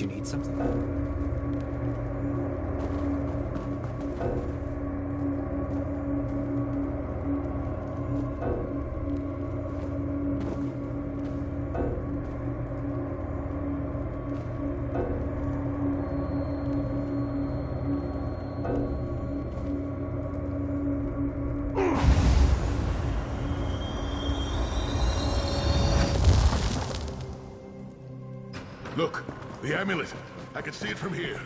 you need something? Look, the amulet. I can see it from here.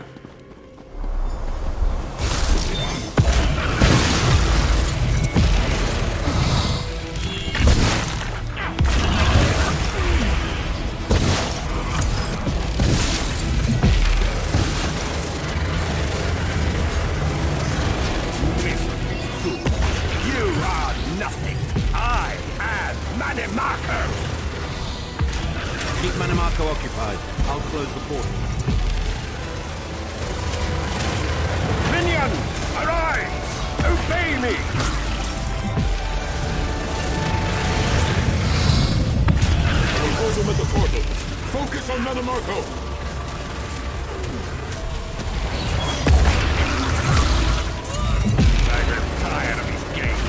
You are nothing. I am Manimarco. Keep Manimarco occupied. I'll close the portal. Minions, arise! Obey me! Hold him at the portal. Focus on Manimarco. I get tired of these games.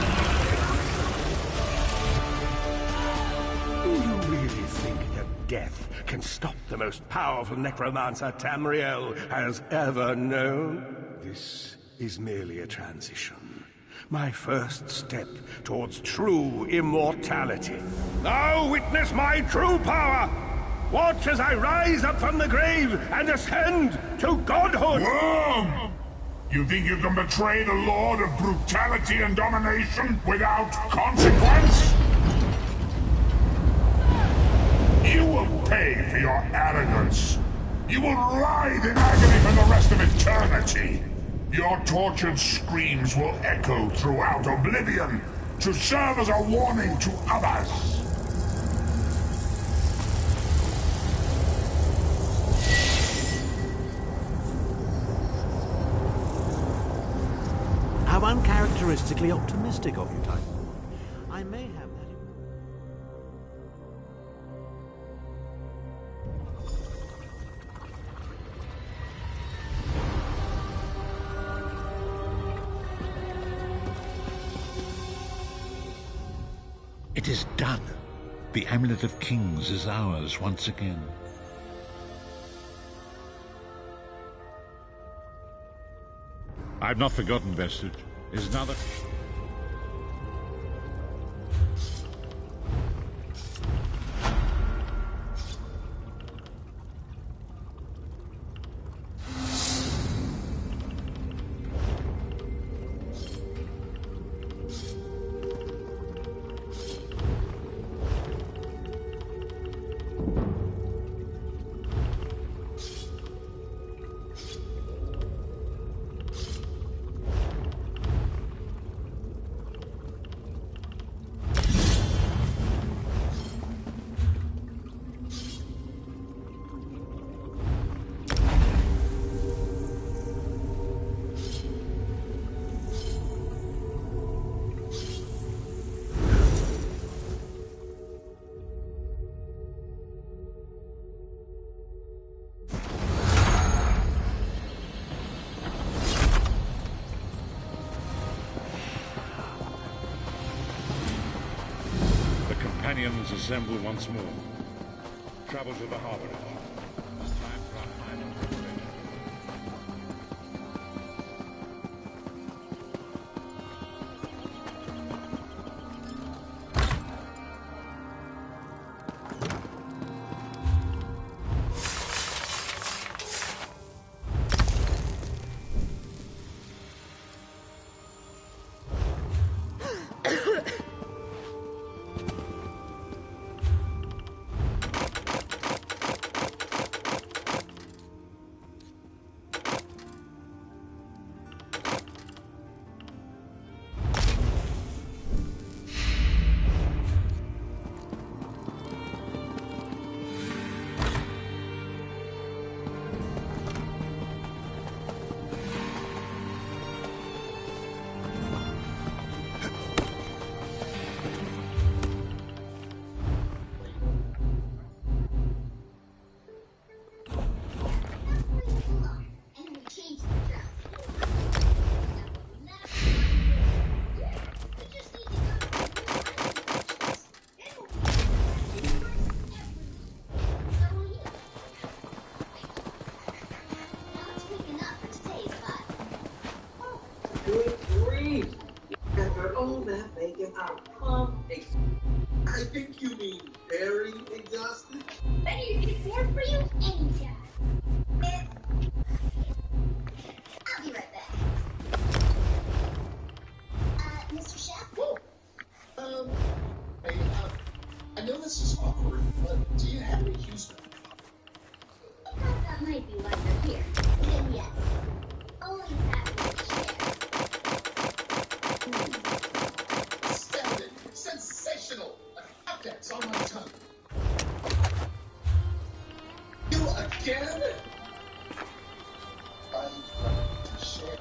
Do you really think that death can stop the most powerful necromancer Tamriel has ever known? This is merely a transition. My first step towards true immortality. Now witness my true power! Watch as I rise up from the grave and ascend to godhood! Worm! You think you can betray the Lord of Brutality and Domination without consequence? You will pay for your arrogance. You will writhe in agony for the rest of eternity. Your tortured screams will echo throughout oblivion to serve as a warning to others. How uncharacteristically optimistic of you, Titan. I may have that. It is done. The Amulet of Kings is ours once again. I've not forgotten Vestige. Is another... Companions assemble once more. Travel to the harbour. Time for our final preparation. Ready to get more for you anytime. I'll be right back. Mr. Chef? Whoa. Hey, I know this is awkward, but do you have any Houston? I thought that might be why you're here. Then yes. Always happy to share. Astounding! Sensational! That's on my tongue. You again? I'd like to share.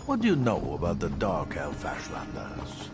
What do you know about the Dark Elf Ashlanders?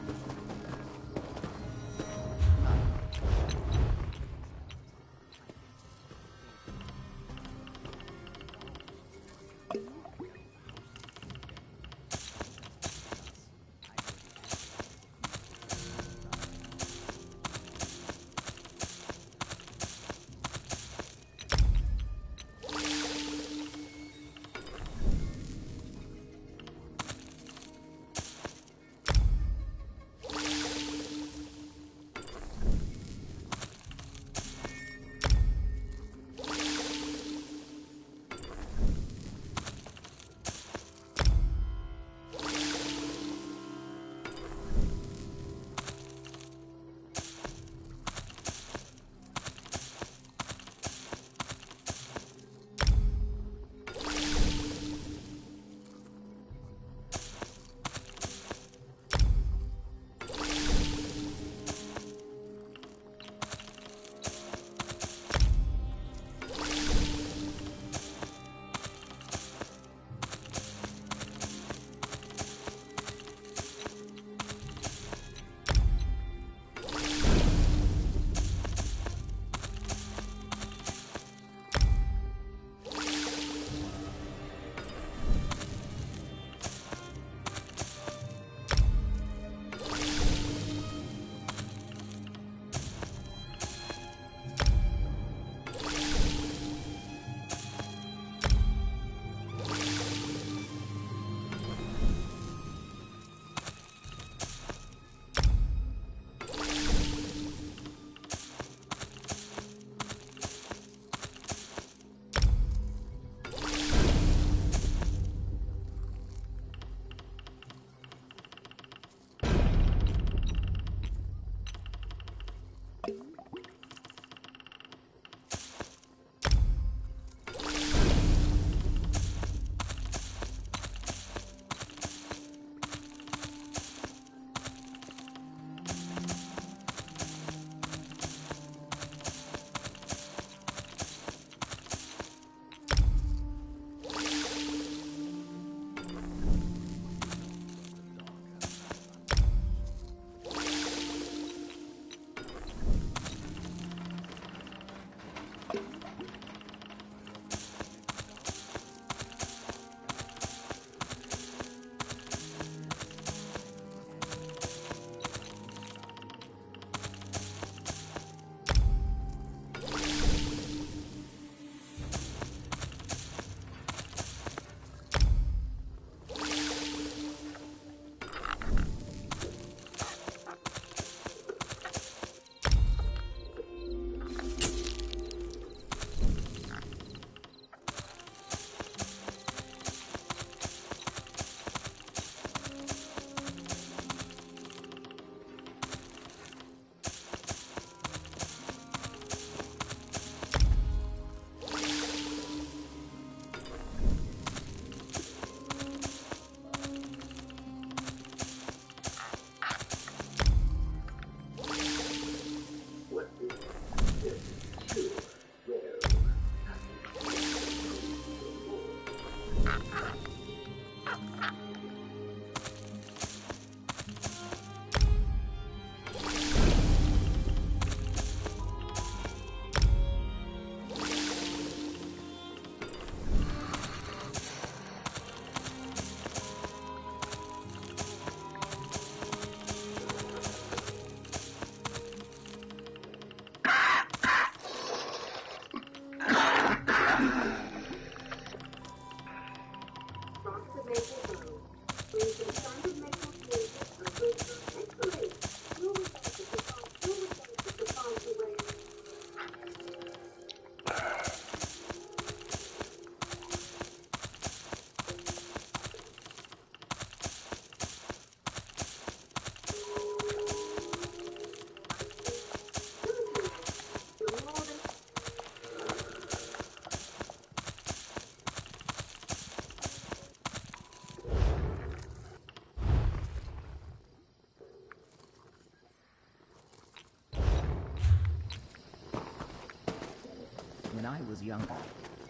When I was younger,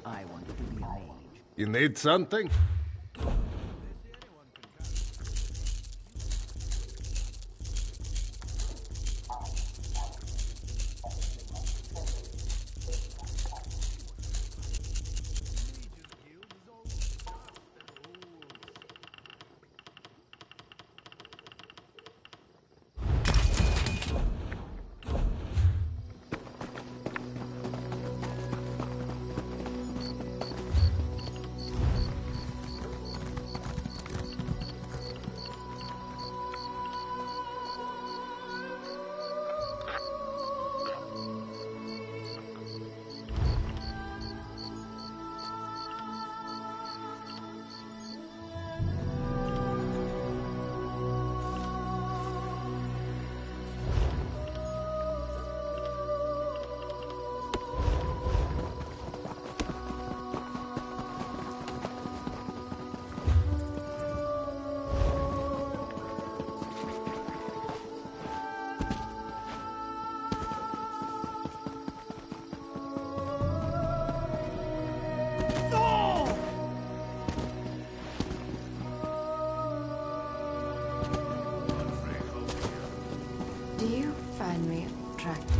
I wanted to be a mage. You need something? Do you find me attractive?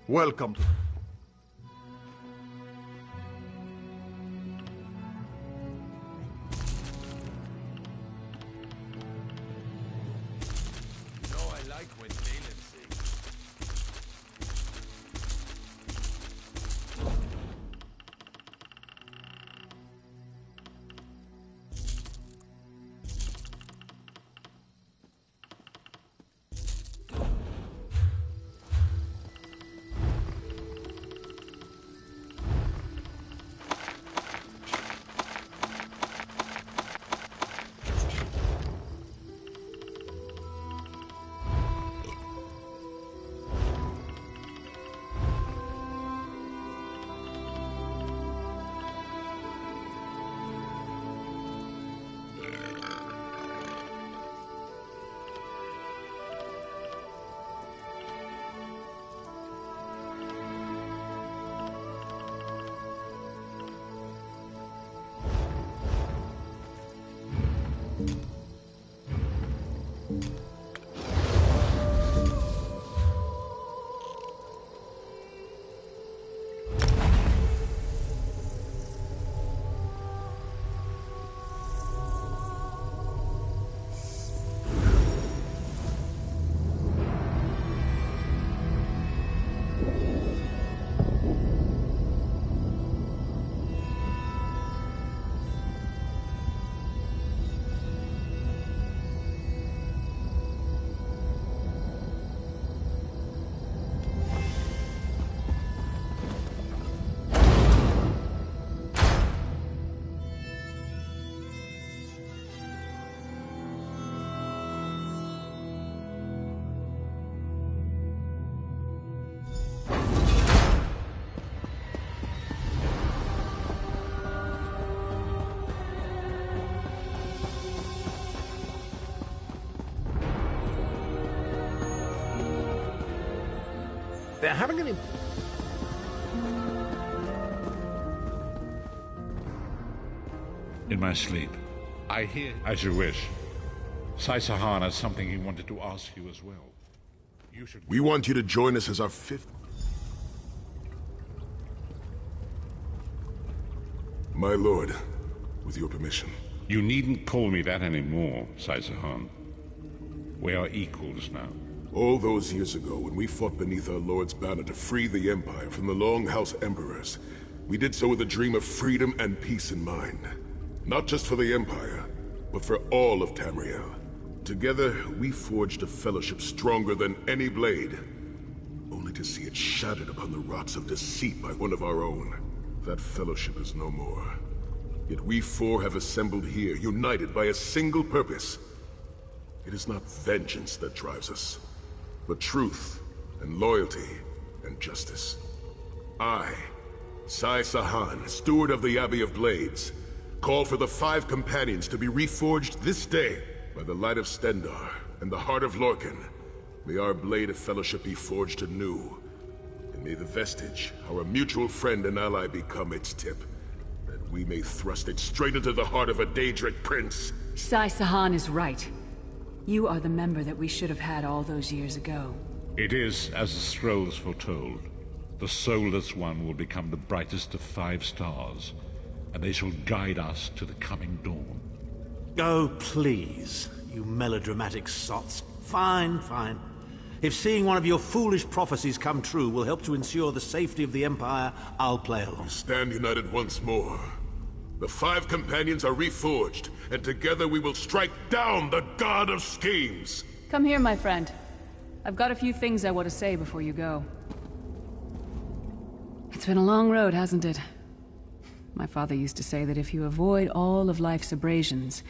Welcome to... They're having an... In my sleep, I hear as you wish. Sai-Sahan has something he wanted to ask you as well. You should... We want you to join us as our fifth... My lord, with your permission. You needn't call me that anymore, Sai-Sahan. We are equals now. All those years ago, when we fought beneath our lord's banner to free the Empire from the Longhouse Emperors, we did so with a dream of freedom and peace in mind. Not just for the Empire, but for all of Tamriel. Together, we forged a fellowship stronger than any blade, only to see it shattered upon the rocks of deceit by one of our own. That fellowship is no more. Yet we four have assembled here, united by a single purpose. It is not vengeance that drives us, but truth and loyalty and justice. I, Sai-Sahan, steward of the Abbey of Blades, call for the 5 companions to be reforged this day by the light of Stendarr and the heart of Lorkhan. May our blade of fellowship be forged anew, and may the vestige, our mutual friend and ally, become its tip, that we may thrust it straight into the heart of a Daedric prince. Sai-Sahan is right. You are the member that we should have had all those years ago. It is as the scrolls foretold. The soulless one will become the brightest of 5 stars, and they shall guide us to the coming dawn. Oh, please, you melodramatic sots. Fine, fine. If seeing one of your foolish prophecies come true will help to ensure the safety of the Empire, I'll play along. Stand united once more. The 5 companions are reforged, and together we will strike down the God of Schemes! Come here, my friend. I've got a few things I want to say before you go. It's been a long road, hasn't it? My father used to say that if you avoid all of life's abrasions,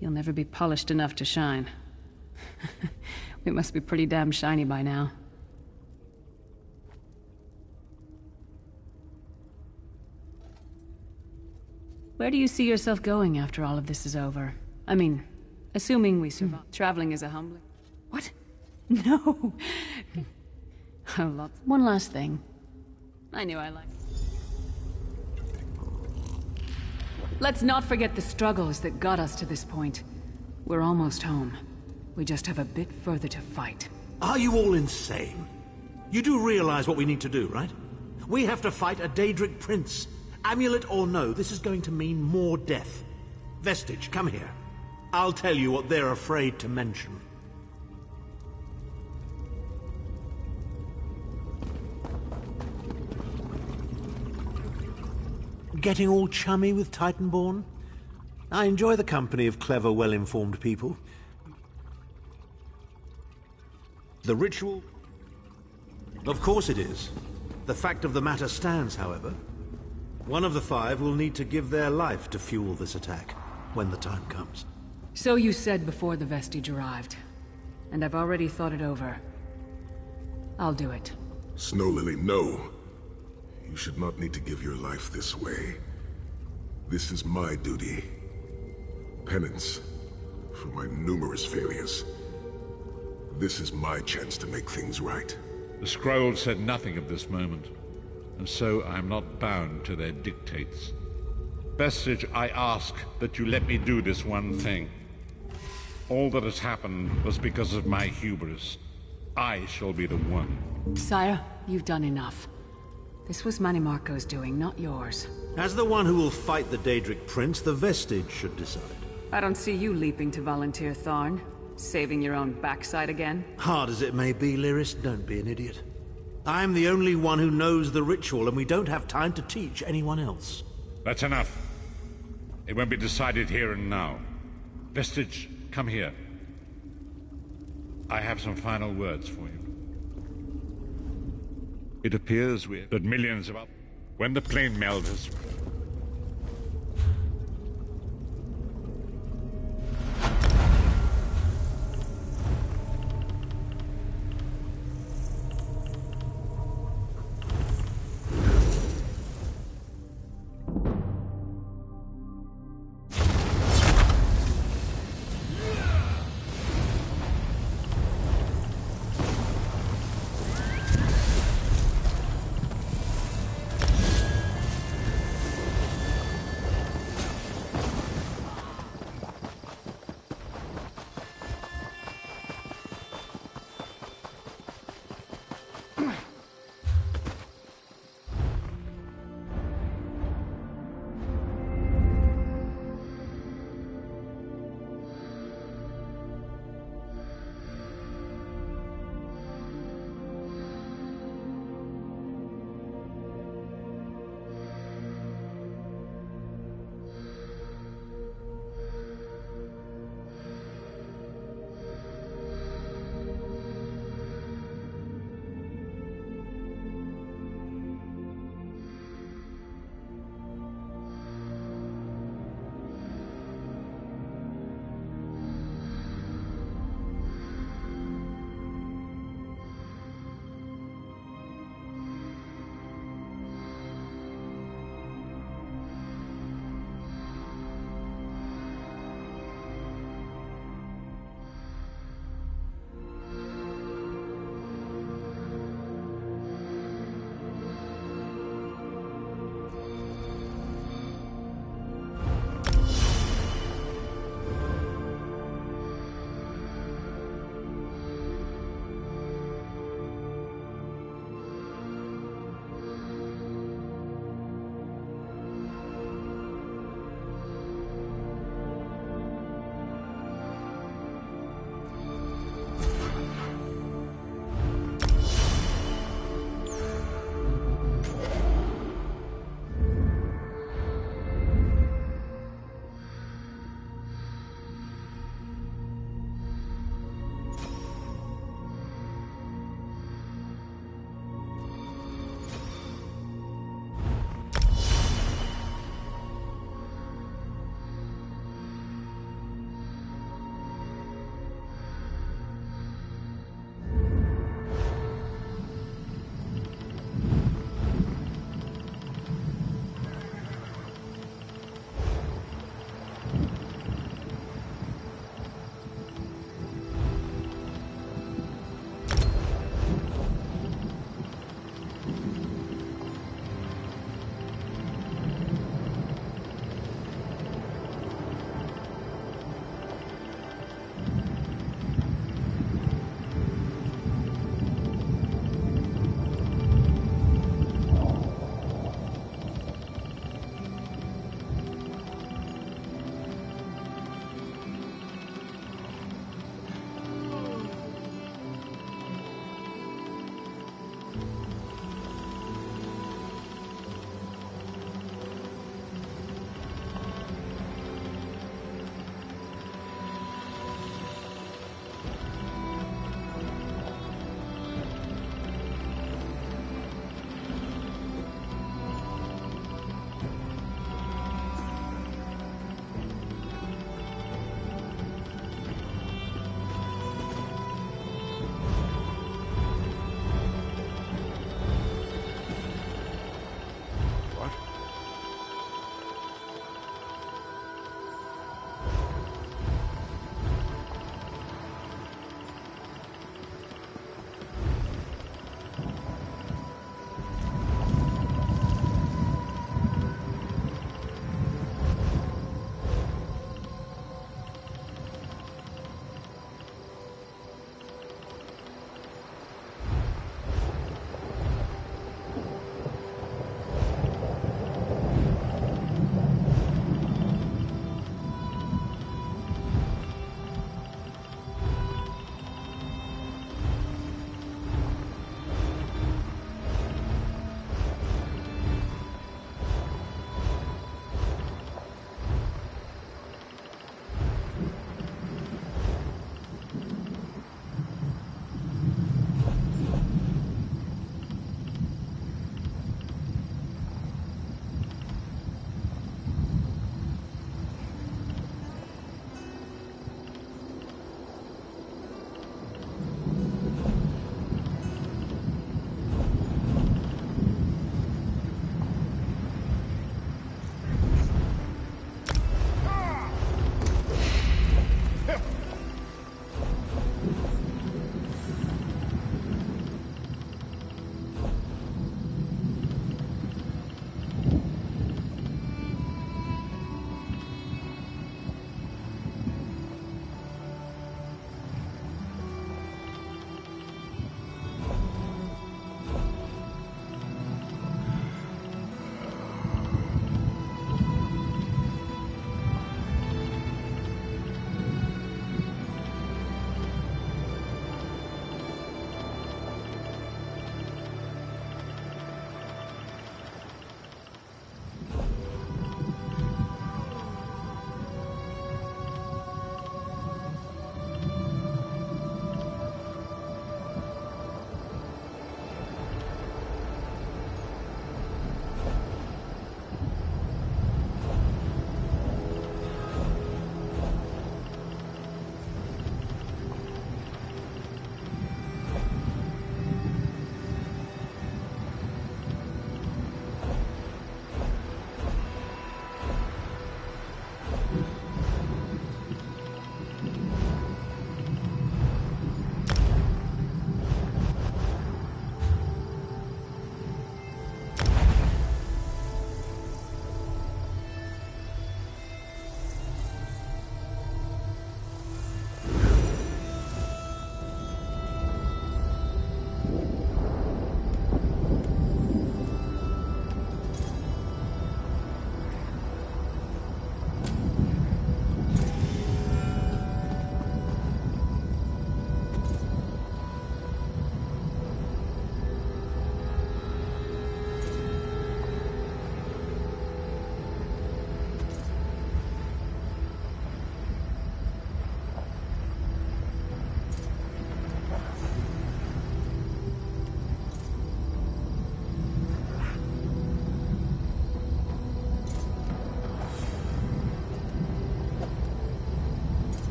you'll never be polished enough to shine. We must be pretty damn shiny by now. Where do you see yourself going after all of this is over? I mean, assuming we survive. Traveling is a humbling... What? No! Oh, lots. One last thing. I knew I liked... Let's not forget the struggles that got us to this point. We're almost home. We just have a bit further to fight. Are you all insane? You do realize what we need to do, right? We have to fight a Daedric prince. Amulet or no, this is going to mean more death. Vestige, come here. I'll tell you what they're afraid to mention. Getting all chummy with Titanborn? I enjoy the company of clever, well-informed people. The ritual? Of course it is. The fact of the matter stands, however. One of the 5 will need to give their life to fuel this attack, when the time comes. So you said before the vestige arrived. And I've already thought it over. I'll do it. Snow Lily, no. You should not need to give your life this way. This is my duty. Penance for my numerous failures. This is my chance to make things right. The scroll said nothing of this moment, and so I am not bound to their dictates. Vestige, I ask that you let me do this one thing. All that has happened was because of my hubris. I shall be the one. Sire, you've done enough. This was Manimarco's doing, not yours. As the one who will fight the Daedric Prince, the Vestige should decide. I don't see you leaping to volunteer, Tharn. Saving your own backside again? Hard as it may be, Lyris, don't be an idiot. I'm the only one who knows the ritual, and we don't have time to teach anyone else. That's enough. It won't be decided here and now. Vestige, come here. I have some final words for you. It appears that millions of... When the plane meld has...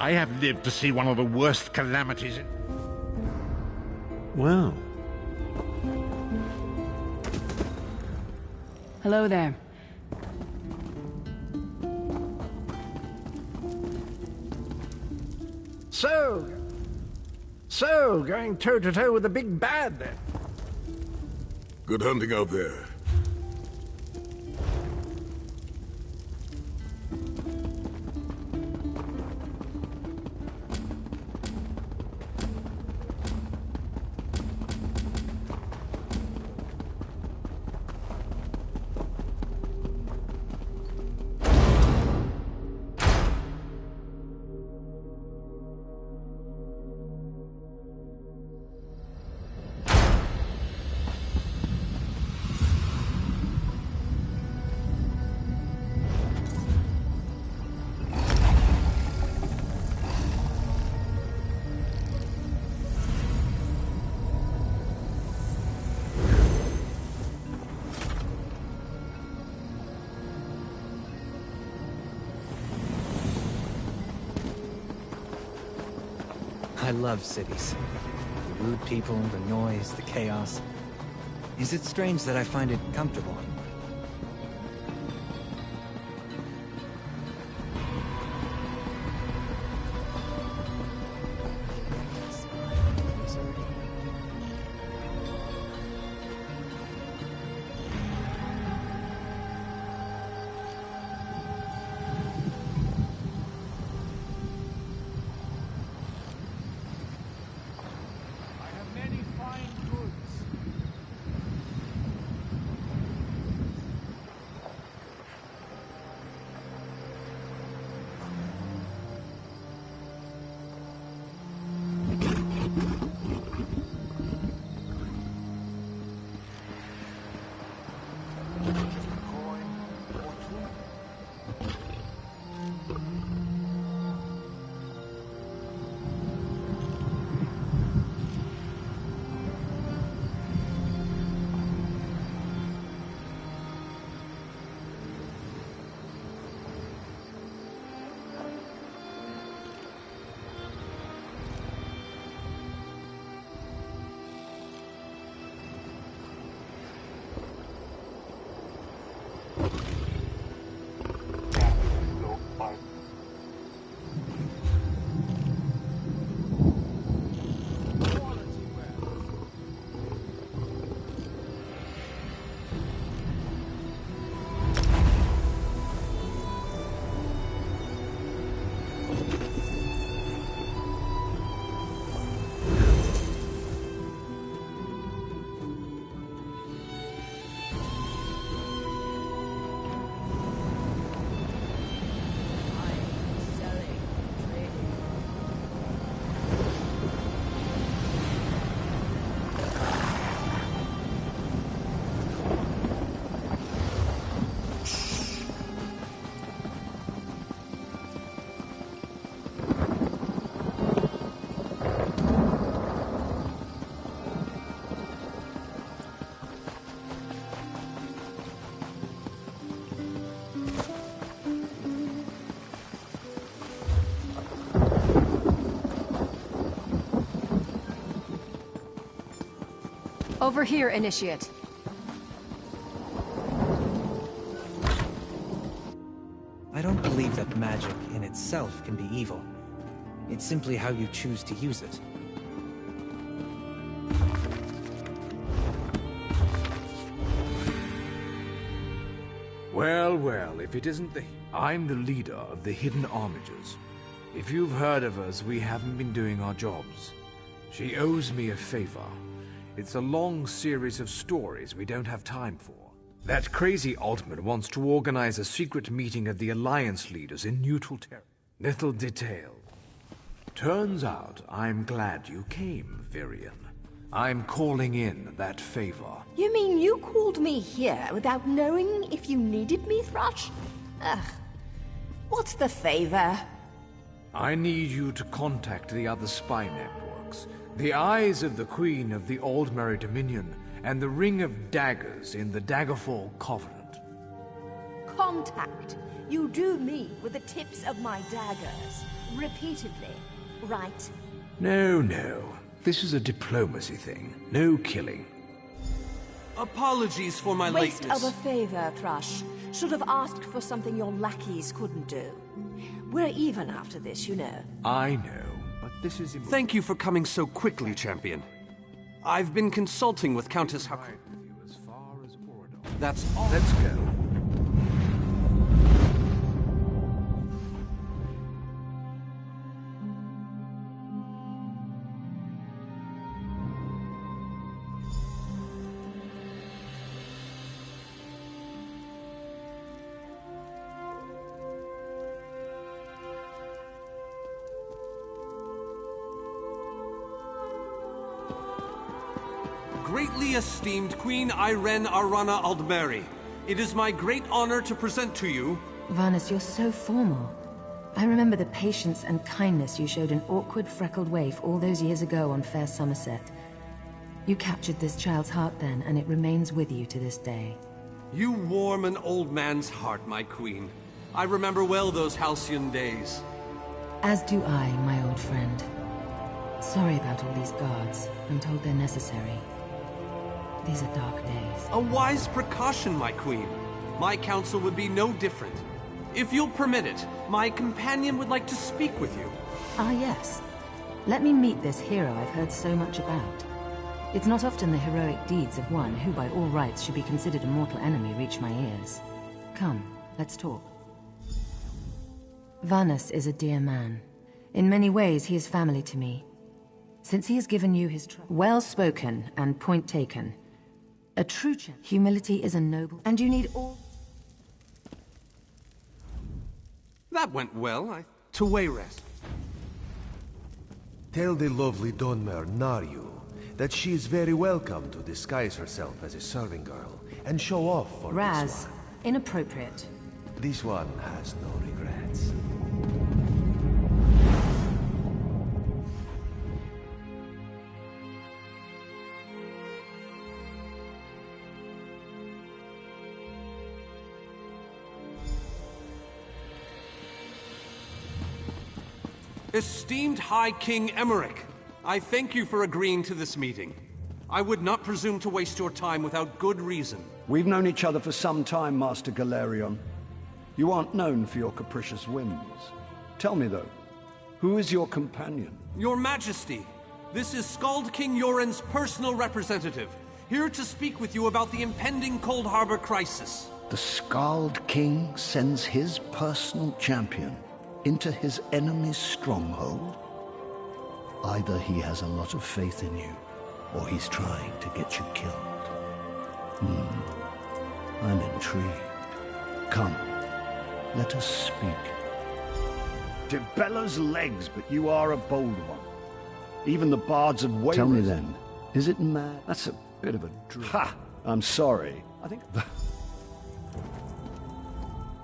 I have lived to see one of the worst calamities. Well. Hello there. So, going toe-to-toe with the big bad then? Good hunting out there. I love cities. The rude people, the noise, the chaos. Is it strange that I find it comfortable? Over here, Initiate. I don't believe that magic in itself can be evil. It's simply how you choose to use it. Well, well, if it isn't the... I'm the leader of the Hidden Armigers. If you've heard of us, we haven't been doing our jobs. She owes me a favor. It's a long series of stories we don't have time for. That crazy Altman wants to organize a secret meeting of the Alliance leaders in neutral territory. Little detail. Turns out I'm glad you came, Virion. I'm calling in that favor. You mean you called me here without knowing if you needed me, Thrush? Ugh. What's the favor? I need you to contact the other spy networks. The Eyes of the Queen of the Aldmeri Dominion, and the Ring of Daggers in the Daggerfall Covenant. Contact You do me with the tips of my daggers, repeatedly, right? No, no. This is a diplomacy thing. No killing. Apologies for my Waste lateness. of a favor, Thrush. Should have asked for something your lackeys couldn't do. We're even after this, you know. I know, but this is... Thank you for coming so quickly, Champion. I've been consulting with Countess Huck. That's all. Let's go. Greatly esteemed Queen Irene Arana Aldmeri, it is my great honor to present to you... Varnus, you're so formal. I remember the patience and kindness you showed an awkward, freckled waif all those years ago on Fair Somerset. You captured this child's heart then, and it remains with you to this day. You warm an old man's heart, my queen. I remember well those halcyon days. As do I, my old friend. Sorry about all these guards. I'm told they're necessary. These are dark days. A wise precaution, my queen. My counsel would be no different. If you'll permit it, my companion would like to speak with you. Ah, yes. Let me meet this hero I've heard so much about. It's not often the heroic deeds of one who by all rights should be considered a mortal enemy reach my ears. Come, let's talk. Varnus is a dear man. In many ways, he is family to me. Since he has given you his trust. Well spoken and point taken. A true champion. Humility is a noble, and you need all... That went well. To Wayrest. Tell the lovely Dunmer Naryu that she is very welcome to disguise herself as a serving girl and show off for Raz, this one. inappropriate. This one has no regrets. Esteemed High King Emmerich, I thank you for agreeing to this meeting. I would not presume to waste your time without good reason. We've known each other for some time, Master Galerion. You aren't known for your capricious whims. Tell me, though, who is your companion? Your Majesty, this is Skald King Yoren's personal representative, here to speak with you about the impending Cold Harbor crisis. The Skald King sends his personal champion into his enemy's stronghold? Either he has a lot of faith in you, or he's trying to get you killed. I'm intrigued. Come, let us speak. To Bella's legs, but you are a bold one. Even the bards of Wayrest... Tell me then, is it mad? That's a bit of a dream. Ha! I'm sorry. I think...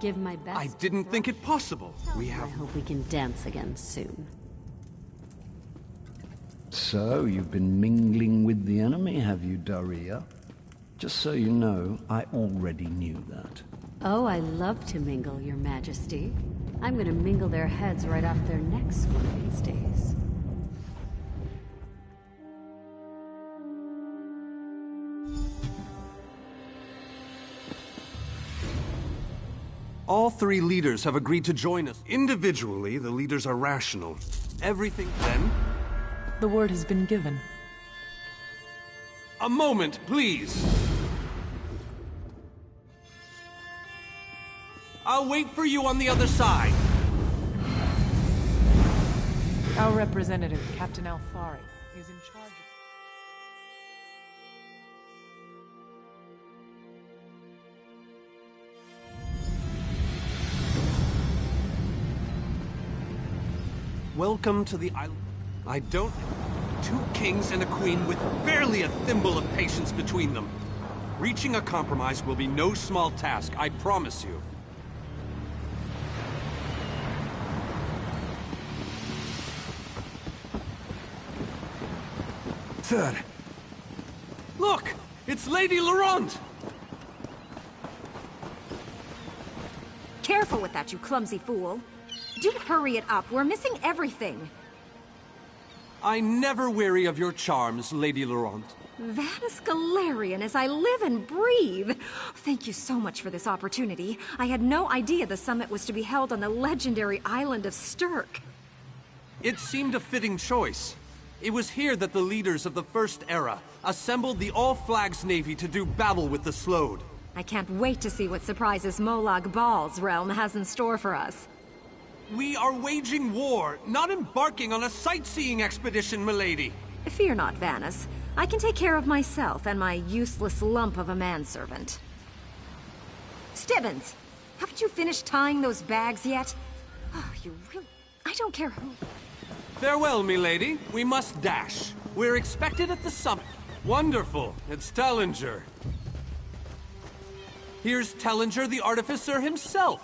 Give my best. I didn't think it possible. I hope we can dance again soon. So, you've been mingling with the enemy, have you, Daria? Just so you know, I already knew that. Oh, I love to mingle, Your Majesty. I'm gonna mingle their heads right off their necks one of these days. All three leaders have agreed to join us. Individually, the leaders are rational. Everything then... The word has been given. A moment, please. I'll wait for you on the other side. Our representative, Captain Alfari, is in charge of... Welcome to the island. I don't... Two kings and a queen with barely a thimble of patience between them. Reaching a compromise will be no small task, I promise you. Third. Look! It's Lady Laurent! Careful! careful with that, you clumsy fool. Do hurry it up. We're missing everything. I never weary of your charms, Lady Laurent. Vanus Galarian, as I live and breathe. Thank you so much for this opportunity. I had no idea the summit was to be held on the legendary island of Stirk. It seemed a fitting choice. It was here that the leaders of the First Era assembled the All-Flags Navy to do battle with the Slode. I can't wait to see what surprises Molag Bal's realm has in store for us. We are waging war, not embarking on a sightseeing expedition, milady. Fear not, Vanus. I can take care of myself and my useless lump of a manservant. Stibbons! Haven't you finished tying those bags yet? Oh, you really... I don't care who... Farewell, milady. We must dash. We're expected at the summit. Wonderful. It's Tellinger. Here's Tellinger the Artificer himself.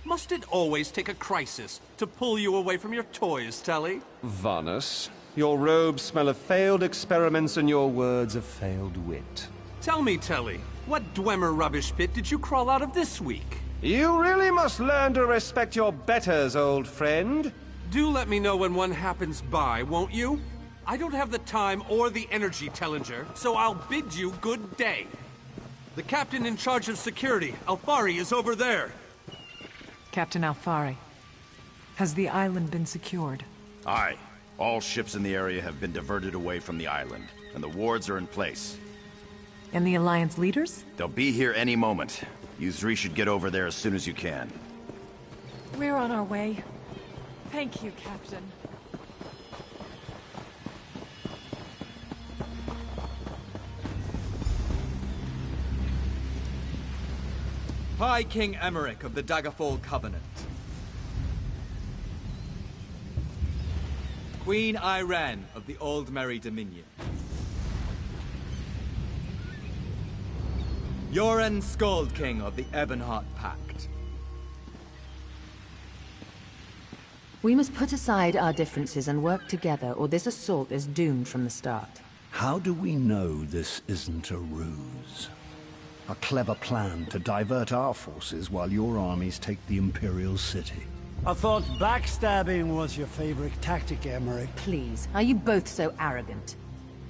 Must it always take a crisis to pull you away from your toys, Telly? Vanus, your robes smell of failed experiments and your words of failed wit. Tell me, Telly, what Dwemer rubbish pit did you crawl out of this week? You really must learn to respect your betters, old friend. Do let me know when one happens by, won't you? I don't have the time or the energy, Tellinger, so I'll bid you good day. The captain in charge of security, Alfari, is over there. Captain Alfari, has the island been secured? Aye. All ships in the area have been diverted away from the island, and the wards are in place. And the Alliance leaders? They'll be here any moment. You three should get over there as soon as you can. We're on our way. Thank you, Captain. High King Emmerich of the Daggerfall Covenant. Queen Irene of the Old Merry Dominion. Yoren Skald King of the Ebonheart Pact. We must put aside our differences and work together, or this assault is doomed from the start. How do we know this isn't a ruse? A clever plan to divert our forces while your armies take the Imperial City. I thought backstabbing was your favorite tactic, Emmerich. Please, are you both so arrogant?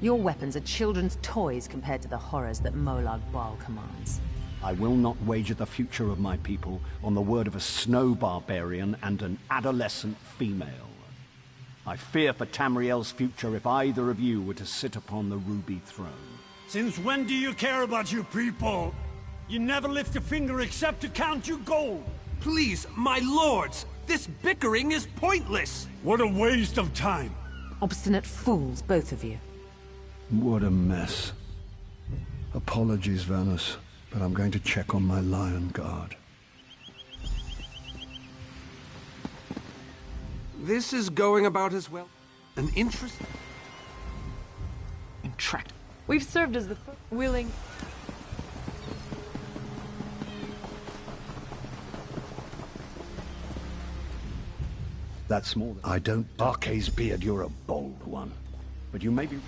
Your weapons are children's toys compared to the horrors that Molag Bal commands. I will not wager the future of my people on the word of a snow barbarian and an adolescent female. I fear for Tamriel's future if either of you were to sit upon the Ruby Throne. Since when do you care about your people? You never lift a finger except to count your gold. Please, my lords, this bickering is pointless. What a waste of time. Obstinate fools, both of you. What a mess. Apologies, Vanus, but I'm going to check on my Lion Guard. This is going about as well. An interest... Intractable. We've served as the willing... That's more than... I don't... Arkay's beard, you're a bold one. But you may be...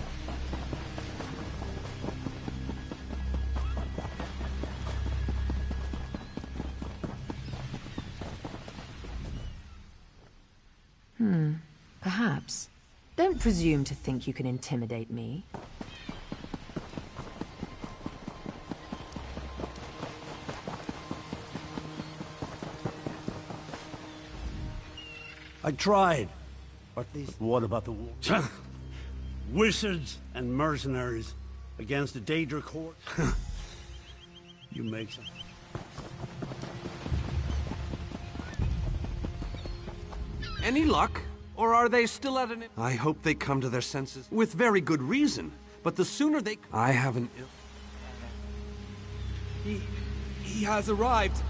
Perhaps. Don't presume to think you can intimidate me. I tried. But what about the wolves? Wizards and mercenaries against the Daedric horde? You make some... Any luck? Or are they still at an... I hope they come to their senses. With very good reason. But the sooner they... I haven't... He has arrived.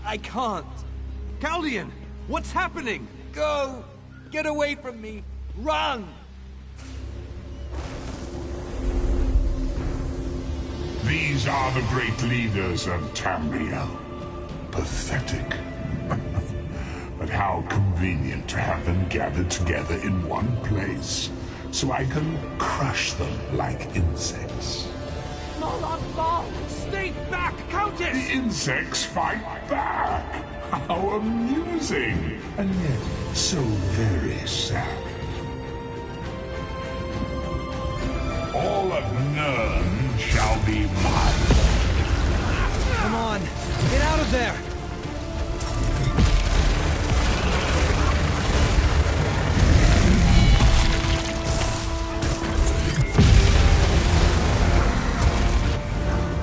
I can't. Caldian! What's happening? Go! Get away from me! Run! These are the great leaders of Tamriel. Pathetic. But how convenient to have them gathered together in one place, so I can crush them like insects. Molag Bal! Stay back, Countess! The insects fight back! How amusing! And yet so very sad. All of Nirn shall be mine. Come on, get out of there!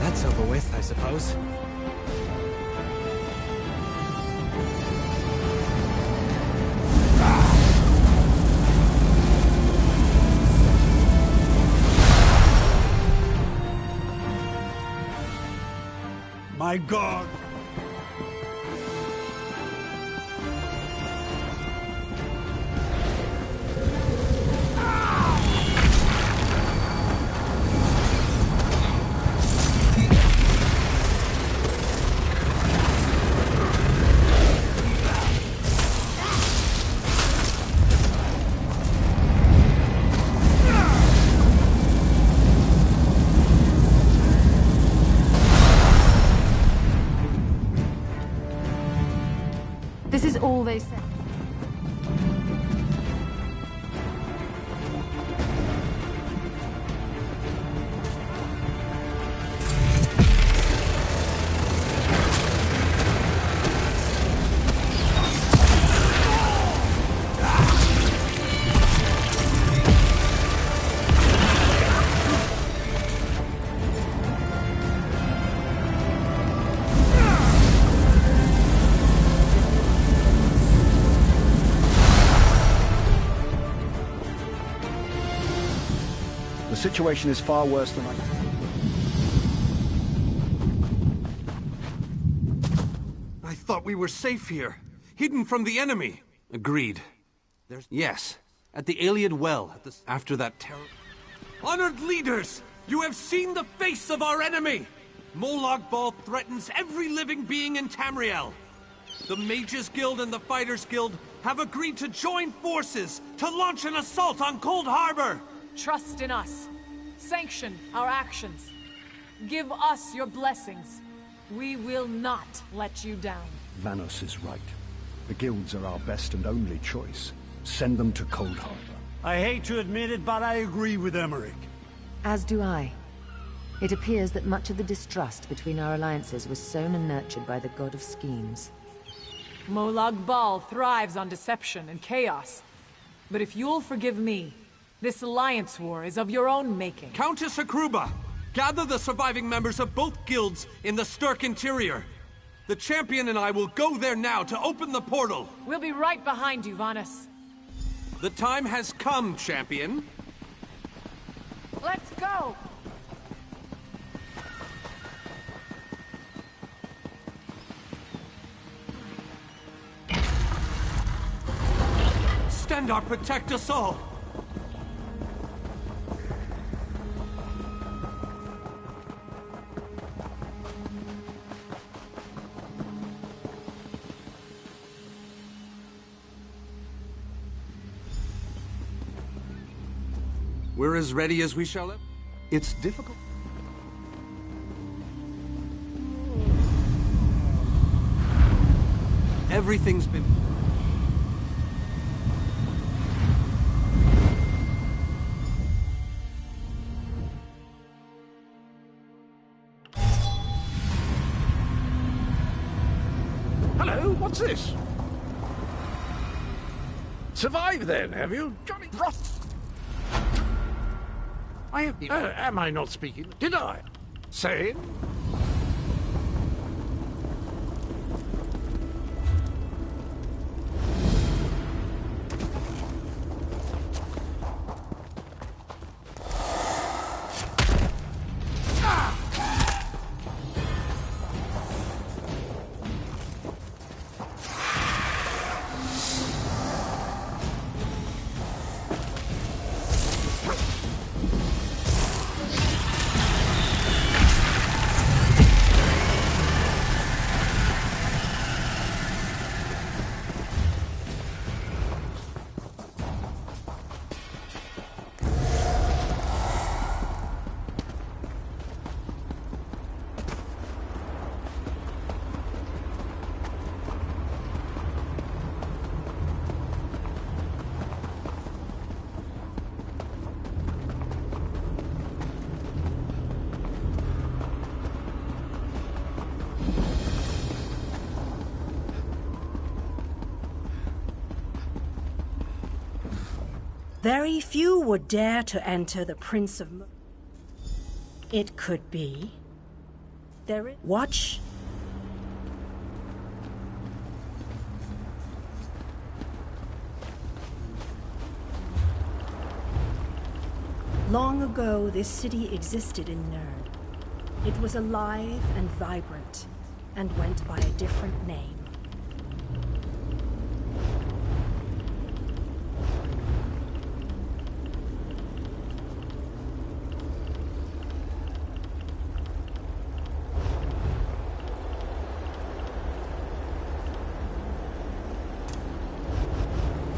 That's over with, I suppose. My God! This is all they said. The situation is far worse than I... I thought we were safe here, hidden from the enemy. Agreed. Yes, at the Iliad Well, after that terror... Honored leaders! You have seen the face of our enemy! Molag Bal threatens every living being in Tamriel. The Mages Guild and the Fighters Guild have agreed to join forces to launch an assault on Cold Harbor! Trust in us. Sanction our actions. Give us your blessings. We will not let you down. Vanos is right. The guilds are our best and only choice. Send them to Cold Harbor. I hate to admit it, but I agree with Emmerich. As do I. It appears that much of the distrust between our alliances was sown and nurtured by the god of schemes. Molag Bal thrives on deception and chaos. But if you'll forgive me, this alliance war is of your own making. Countess Akruba, gather the surviving members of both guilds in the Sturk interior. The champion and I will go there now to open the portal. We'll be right behind you, Vanus. The time has come, champion. Let's go! Stendarr, protect us all! We're as ready as we shall ever. It's difficult. Everything's been... Hello, what's this? Survived then, have you? Johnny Rot. Am I not speaking? Did I? Say? Very few would dare to enter the Prince of... It could be. There is... Watch. Long ago, this city existed in Nerd. It was alive and vibrant, and went by a different name.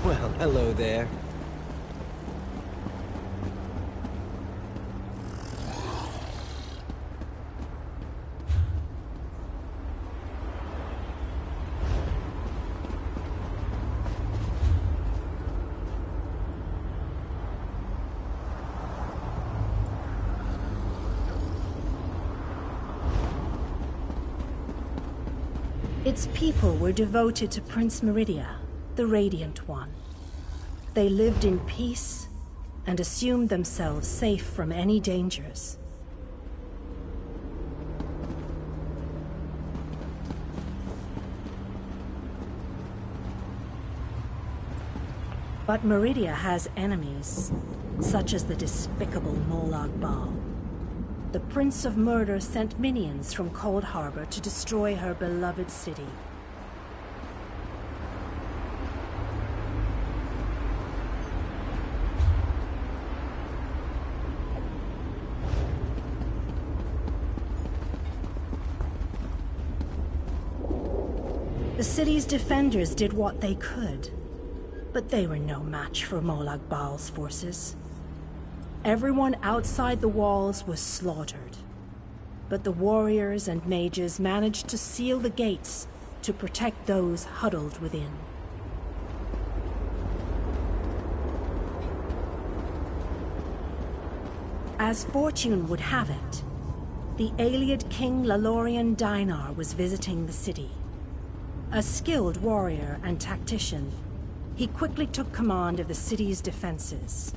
Well, hello there. Its people were devoted to Prince Meridia, the Radiant One. They lived in peace and assumed themselves safe from any dangers. But Meridia has enemies, such as the despicable Molag Bal. The Prince of Murder sent minions from Cold Harbor to destroy her beloved city. The city's defenders did what they could, but they were no match for Molag Bal's forces. Everyone outside the walls was slaughtered, but the warriors and mages managed to seal the gates to protect those huddled within. As fortune would have it, the Ayleid king Lalorian Dainar was visiting the city. A skilled warrior and tactician, he quickly took command of the city's defenses.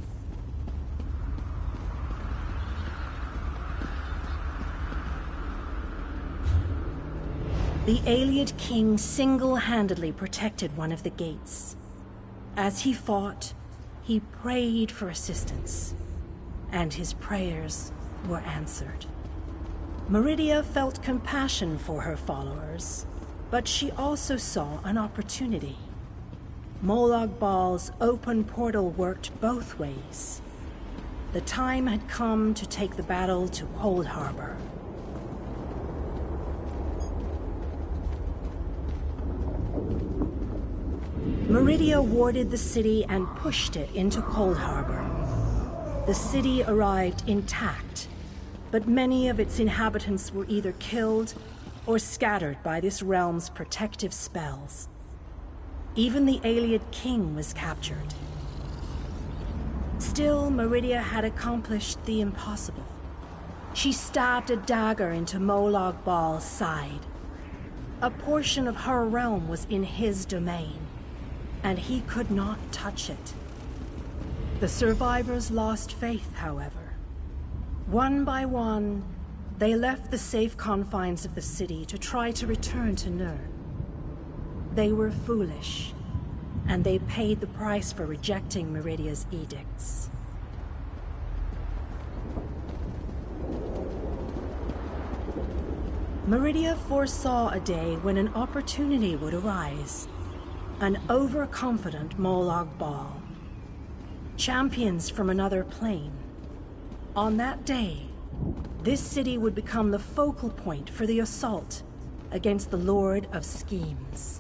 The Ayleid king single-handedly protected one of the gates. As he fought, he prayed for assistance, and his prayers were answered. Meridia felt compassion for her followers, but she also saw an opportunity. Molag Bal's open portal worked both ways. The time had come to take the battle to Cold Harbor. Meridia warded the city and pushed it into Cold Harbor. The city arrived intact, but many of its inhabitants were either killed or scattered by this realm's protective spells. Even the Ayleid king was captured. Still, Meridia had accomplished the impossible. She stabbed a dagger into Molag Bal's side. A portion of her realm was in his domain, and he could not touch it. The survivors lost faith, however. One by one, they left the safe confines of the city to try to return to Nirn. They were foolish, and they paid the price for rejecting Meridia's edicts. Meridia foresaw a day when an opportunity would arise. An overconfident Molag Bal. Champions from another plane. On that day, this city would become the focal point for the assault against the Lord of Schemes.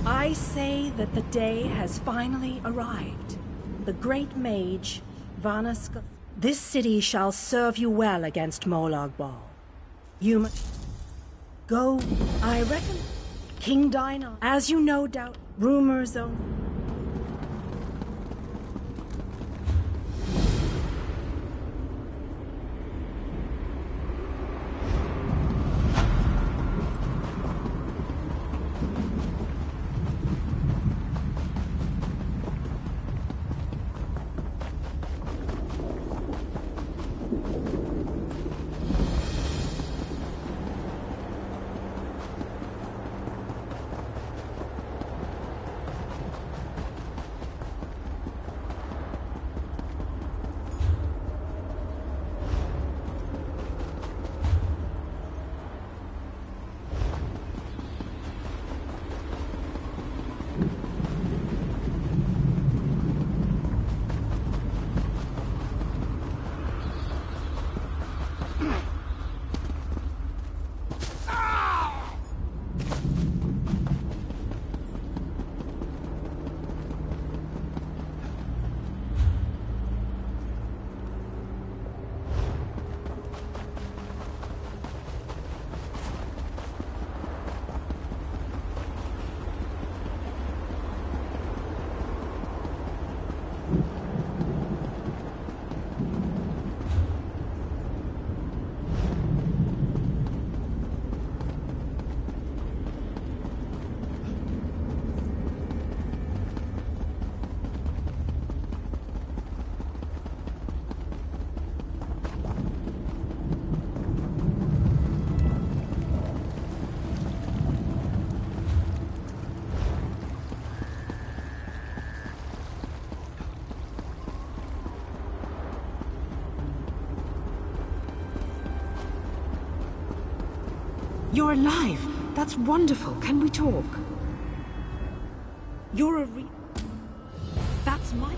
I say that the day has finally arrived. The great mage, Vanaska... This city shall serve you well against Molag Bal. You must... Go, I reckon. King Dainar, as you no doubt, rumors of... You're alive. That's wonderful. Can we talk? You're a That's my...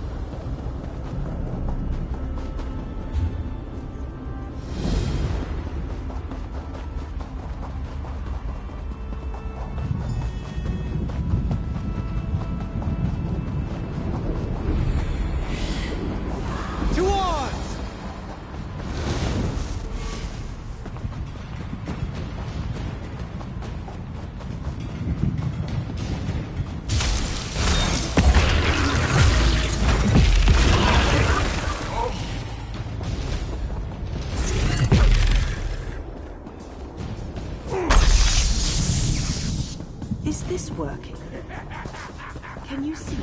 Is this working? Can you see?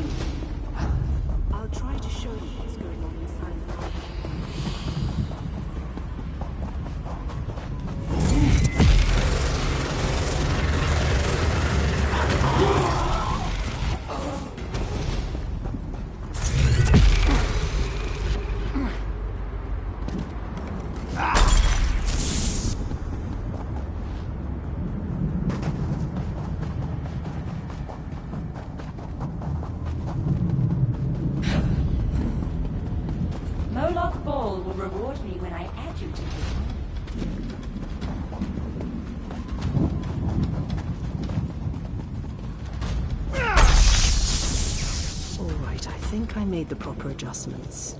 I'll try to show you what's going on inside. Moloch Ball will reward me when I add you to his All right, I think I made the proper adjustments.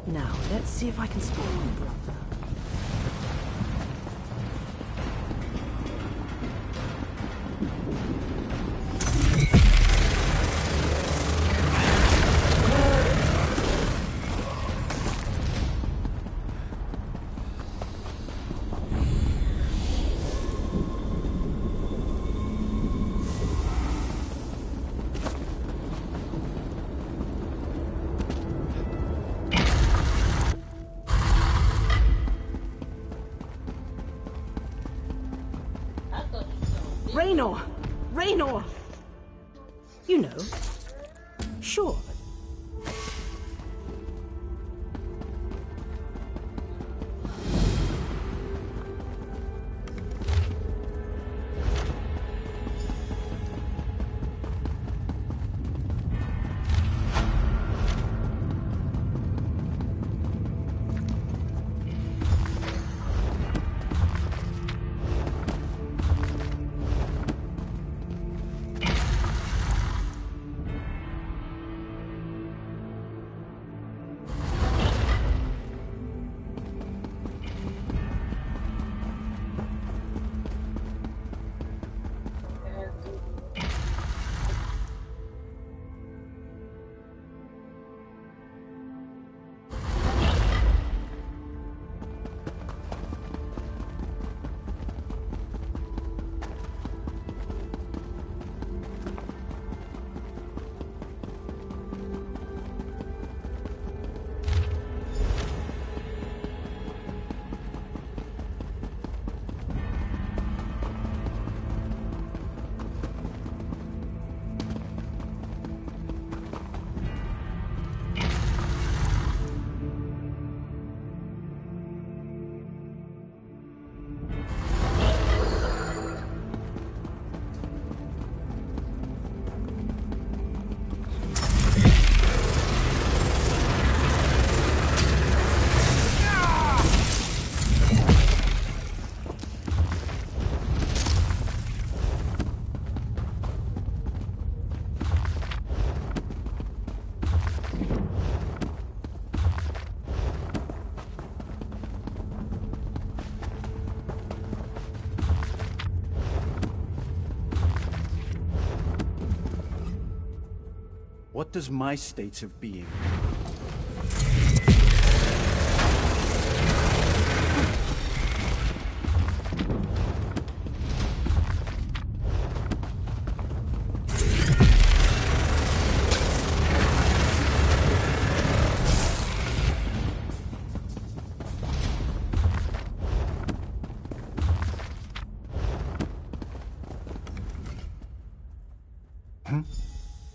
Now, let's see if I can spot my brother. Raynor! Raynor! You know. Sure. What does my state of being?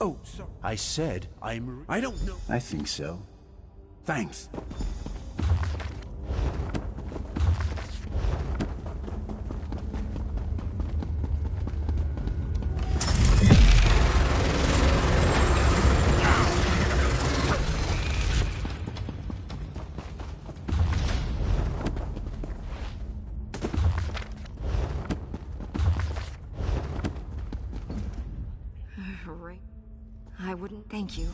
Oh, sorry. I said I don't know. I think so. Thanks. I wouldn't thank you.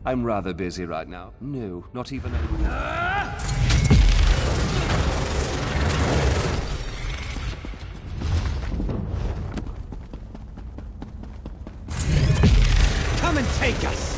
I'm rather busy right now. No, not even a... Come and take us!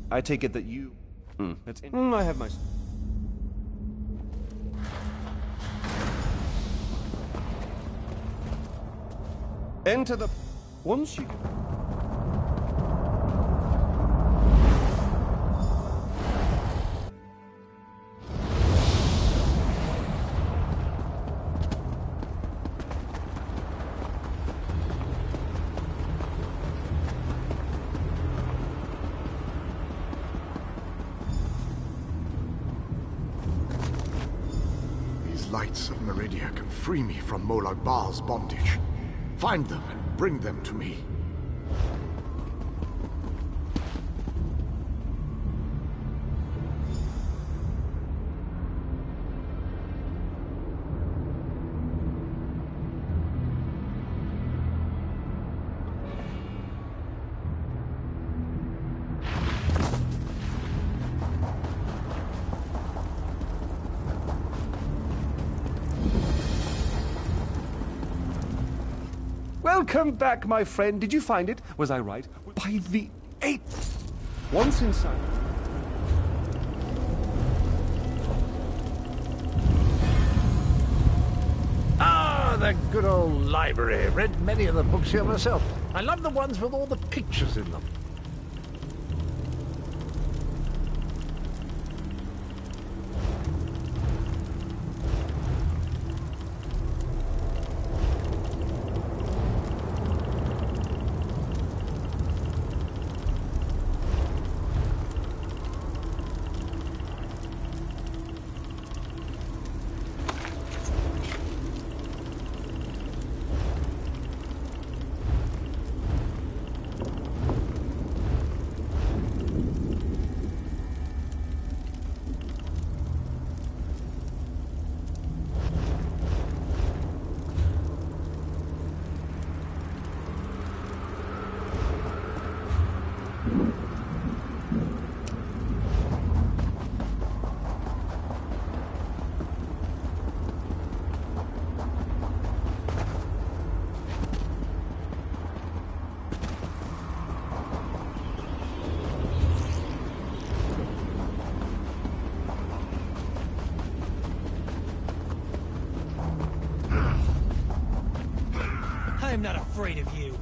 I take it that you... That's I have my... Enter the... Once you... Lights of Meridia can free me from Molag Bal's bondage. Find them and bring them to me. Welcome back, my friend. Did you find it? Was I right? By the 8th. Once inside... the good old library. Read many of the books here myself. I love the ones with all the pictures in them. I'm not afraid of you.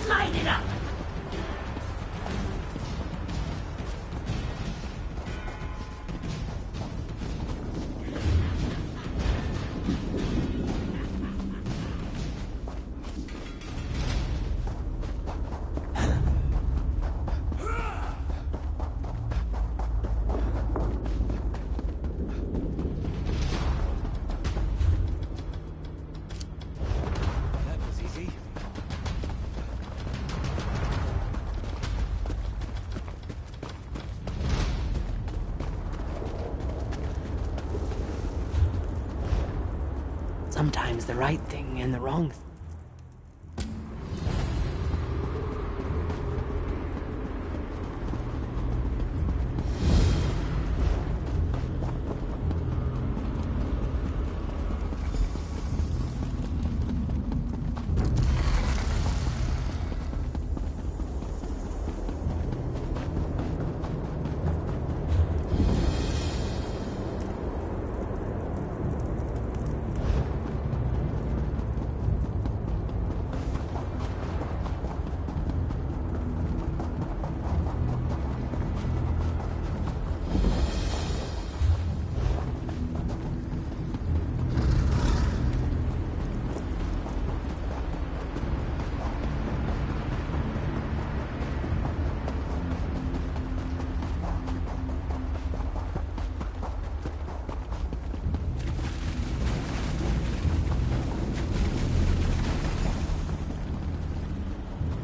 Light it up! Sometimes the right thing and the wrong thing.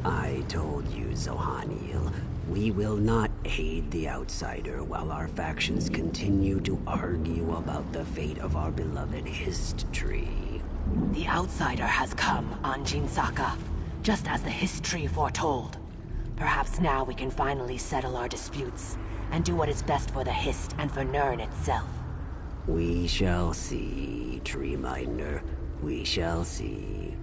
I told you, Zohaniel, we will not aid the outsider while our factions continue to argue about the fate of our beloved Hist tree. The outsider has come, Anjin Saka, just as the Hist tree foretold. Perhaps now we can finally settle our disputes and do what is best for the Hist and for Nirn itself. We shall see, Tree Minder. We shall see.